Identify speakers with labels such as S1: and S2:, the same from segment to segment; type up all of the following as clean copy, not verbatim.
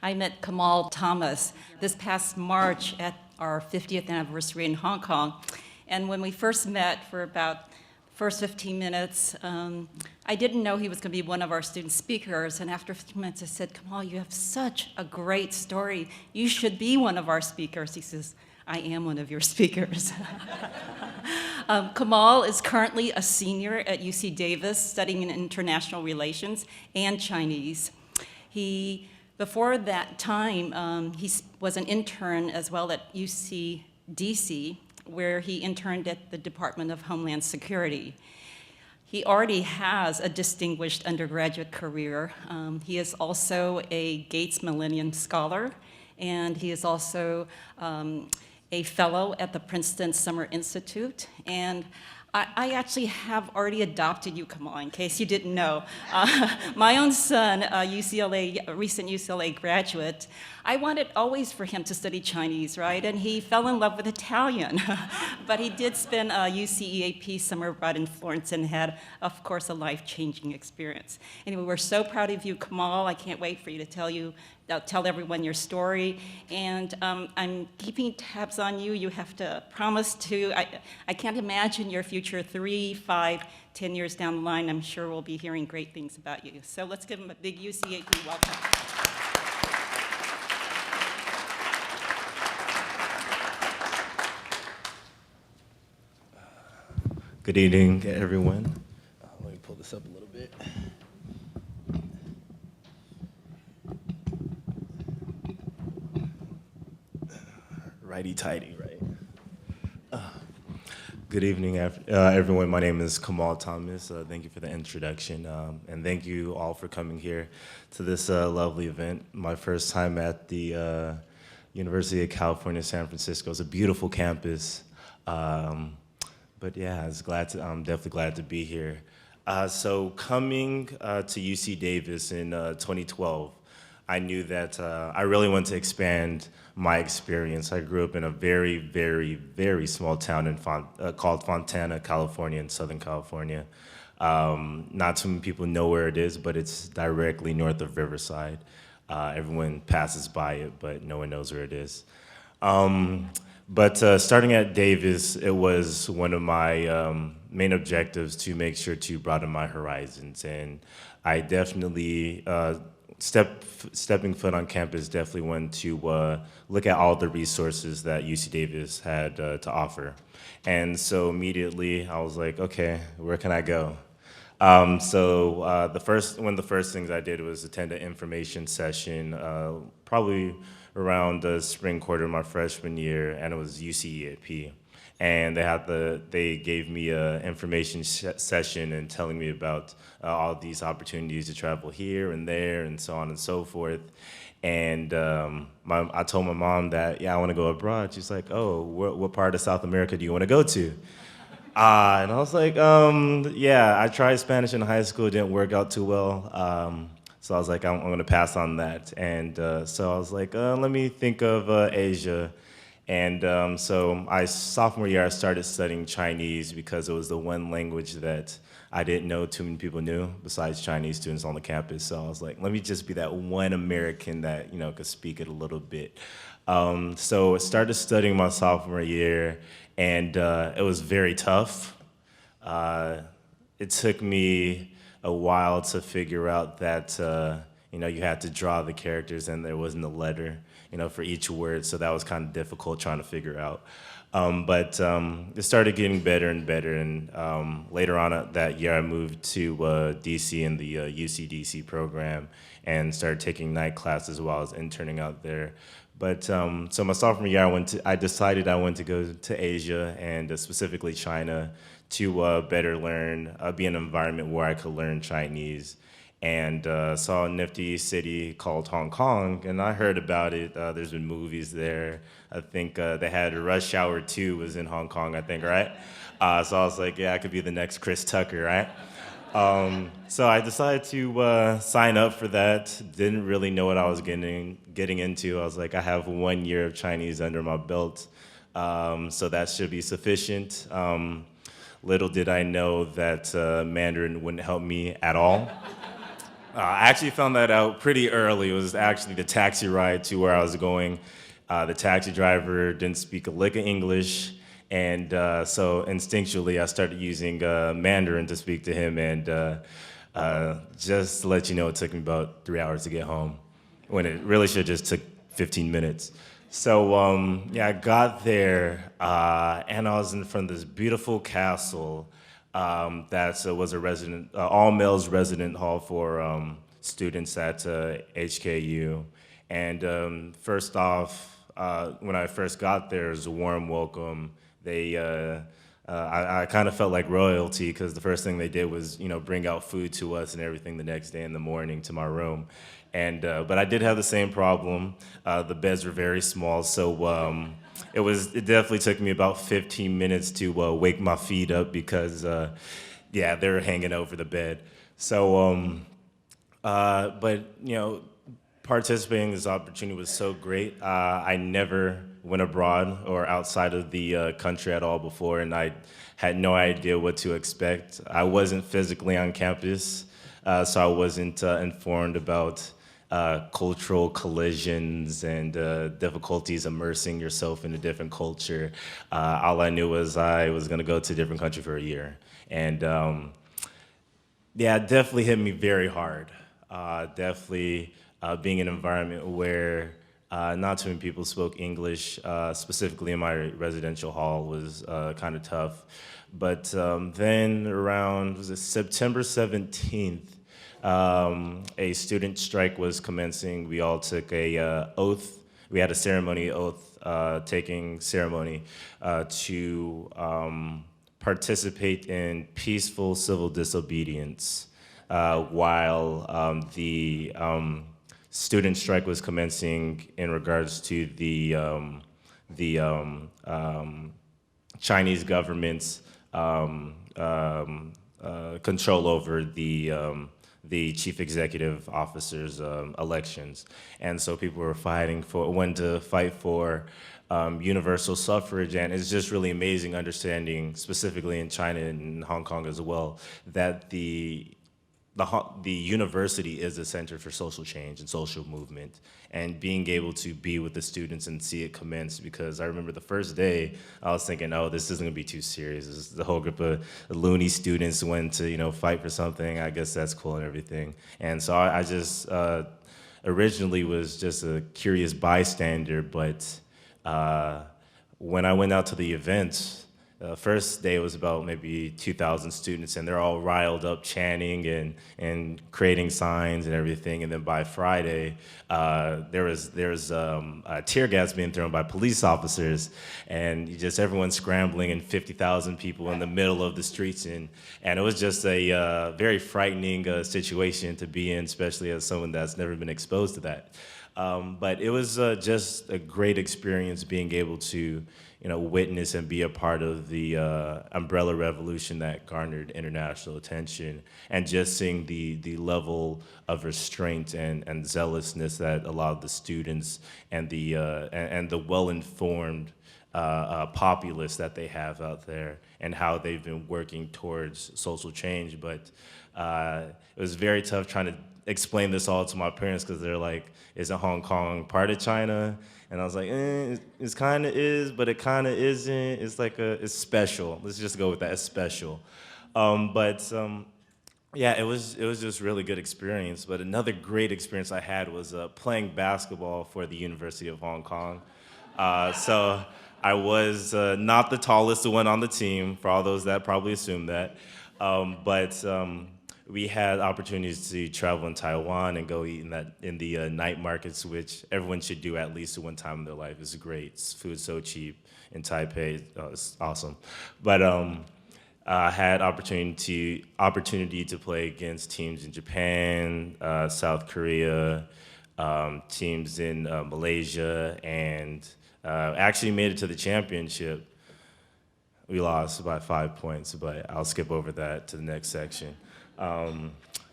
S1: I met Kamaal Thomas this past March at our 50th anniversary in Hong Kong. And when we first met for about the first 15 minutes, I didn't know he was going to be one of our student speakers. And after 15 minutes, I said, Kamaal, you have such a great story. You should be one of our speakers. He says, I am one of your speakers. Kamaal is currently a senior at UC Davis studying in international relations and Chinese. Before that time, he was an intern as well at UCDC, where he interned at the Department of Homeland Security. He already has a distinguished undergraduate career. He is also a Gates Millennium Scholar, and he is also a fellow at the Princeton Summer Institute. And I actually have already adopted you, Kamaal, in case you didn't know. My own son, a recent UCLA graduate, I wanted always for him to study Chinese, right? And he fell in love with Italian. But he did spend a UCEAP summer abroad in Florence and had, of course, a life-changing experience. Anyway, we're so proud of you, Kamaal. I can't wait for you to tell everyone your story. And I'm keeping tabs on you. You have to promise to, I can't imagine your future 3, 5, 10 years down the line. I'm sure we'll be hearing great things about you. So let's give him a big UCAP welcome.
S2: Good evening, everyone. Let me pull this up a little bit. Righty-tighty, right? Good evening, everyone. My name is Kamaal Thomas. Thank you for the introduction, and thank you all for coming here to this lovely event. My first time at the University of California, San Francisco. It's a beautiful campus. But yeah, I'm definitely glad to be here. So coming to UC Davis in 2012, I knew that I really wanted to expand my experience. I grew up in a very, very, very small town called Fontana, California, in Southern California. Not too many people know where it is, but it's directly north of Riverside. Everyone passes by it, but no one knows where it is. But starting at Davis, it was one of my main objectives to make sure to broaden my horizons. And I definitely, stepping foot on campus, definitely wanted to look at all the resources that UC Davis had to offer. And so immediately I was like, okay, where can I go? One of the first things I did was attend an information session, probably around the spring quarter of my freshman year, and it was UCEAP. And they gave me an information session and telling me about all these opportunities to travel here and there and so on and so forth. And I told my mom that, yeah, I want to go abroad. She's like, oh, what part of South America do you want to go to? And I was like, yeah, I tried Spanish in high school, it didn't work out too well. So I was like, I'm going to pass on that. And so I was like, let me think of Asia. And so sophomore year, I started studying Chinese because it was the one language that I didn't know too many people knew besides Chinese students on the campus. So I was like, let me just be that one American that could speak it a little bit. So I started studying my sophomore year, and it was very tough. It took me a while to figure out that you had to draw the characters and there wasn't a letter for each word, so that was kind of difficult trying to figure out. But it started getting better and better, and later on that year I moved to DC in the UCDC program and started taking night classes while I was interning out there. But so my sophomore year I decided I wanted to go to Asia, and specifically China, to better learn, be in an environment where I could learn Chinese. And saw a nifty city called Hong Kong, and I heard about it. There's been movies there. I think they had Rush Hour 2 was in Hong Kong, I think, right? So I was like, yeah, I could be the next Chris Tucker, right? So I decided to sign up for that. Didn't really know what I was getting into. I was like, I have 1 year of Chinese under my belt, so that should be sufficient. Little did I know that Mandarin wouldn't help me at all. I actually found that out pretty early. It was actually the taxi ride to where I was going. The taxi driver didn't speak a lick of English, and so instinctually I started using Mandarin to speak to him. And just to let you know, it took me about 3 hours to get home, when it really should have just took 15 minutes. So yeah, I got there, and I was in front of this beautiful castle that was a resident, all males resident hall for students at HKU. And first off, when I first got there, it was a warm welcome. I kind of felt like royalty because the first thing they did was, bring out food to us and everything the next day in the morning to my room. And but I did have the same problem. The beds were very small, so it definitely took me about 15 minutes to wake my feet up because yeah, they were hanging over the bed. So but participating in this opportunity was so great. I never went abroad or outside of the country at all before, and I had no idea what to expect. I wasn't physically on campus, so I wasn't informed about cultural collisions and difficulties immersing yourself in a different culture. All I knew was I was going to go to a different country for a year. And yeah, it definitely hit me very hard. Definitely being in an environment where not too many people spoke English, specifically in my residential hall, was kind of tough. But then around, was it September 17th, a student strike was commencing. We all took a oath. We had a ceremony, taking ceremony to participate in peaceful civil disobedience while the student strike was commencing in regards to the Chinese government's control over the chief executive officer's elections. And so people were wanted to fight for universal suffrage, and it's just really amazing understanding, specifically in China and Hong Kong as well, that the university is a center for social change and social movement, and being able to be with the students and see it commence. Because I remember the first day, I was thinking, oh, this isn't gonna be too serious. The whole group of loony students went to fight for something. I guess that's cool and everything. And so I just originally was just a curious bystander, but when I went out to the event, the first day was about maybe 2,000 students, and they're all riled up, chanting and creating signs and everything. And then by Friday, there was tear gas being thrown by police officers, and just everyone scrambling, and 50,000 people in the middle of the streets, and it was just a very frightening situation to be in, especially as someone that's never been exposed to that. But it was just a great experience being able to witness and be a part of the umbrella revolution that garnered international attention, and just seeing the level of restraint and zealousness that a lot of the students and the well-informed populace that they have out there, and how they've been working towards social change. But it was very tough trying to explain this all to my parents, because they're like, isn't Hong Kong part of China? And I was like, it kind of is, but it kind of isn't. It's like it's special. Let's just go with that. It's special. Yeah, it was just really good experience. But another great experience I had was playing basketball for the University of Hong Kong. So I was not the tallest one on the team, for all those that probably assume that. But we had opportunities to travel in Taiwan and go eat in the night markets, which everyone should do at least one time in their life. It's great. Food's so cheap in Taipei. It's awesome. But I had opportunity to play against teams in Japan, South Korea, teams in Malaysia, and actually made it to the championship. We lost by 5 points, but I'll skip over that to the next section.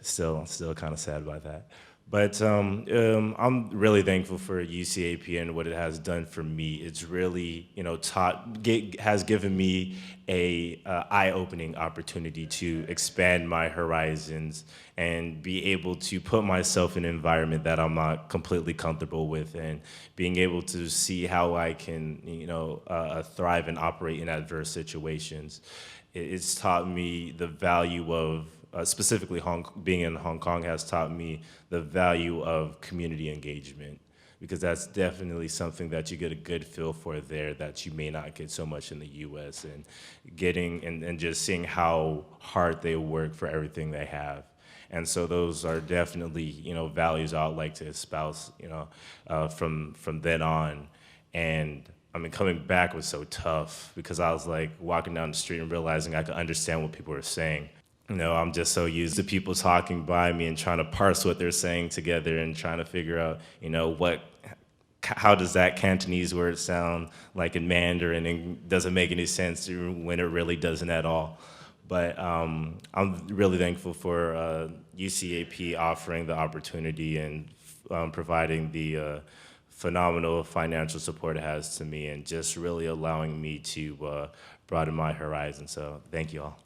S2: Still kind of sad by that. But I'm really thankful for UCAP and what it has done for me. It's really, has given me a eye-opening opportunity to expand my horizons and be able to put myself in an environment that I'm not completely comfortable with, and being able to see how I can, thrive and operate in adverse situations. It's taught me the value of specifically being in Hong Kong has taught me the value of community engagement, because that's definitely something that you get a good feel for there that you may not get so much in the US, and getting and just seeing how hard they work for everything they have. And so those are definitely, values I would like to espouse, from then on. And I mean, coming back was so tough because I was like walking down the street and realizing I could understand what people were saying. I'm just so used to people talking by me and trying to parse what they're saying together and trying to figure out, how does that Cantonese word sound like in Mandarin, and does it make any sense when it really doesn't at all? But I'm really thankful for UCAP offering the opportunity and providing the phenomenal financial support it has to me, and just really allowing me to broaden my horizon. So thank you all.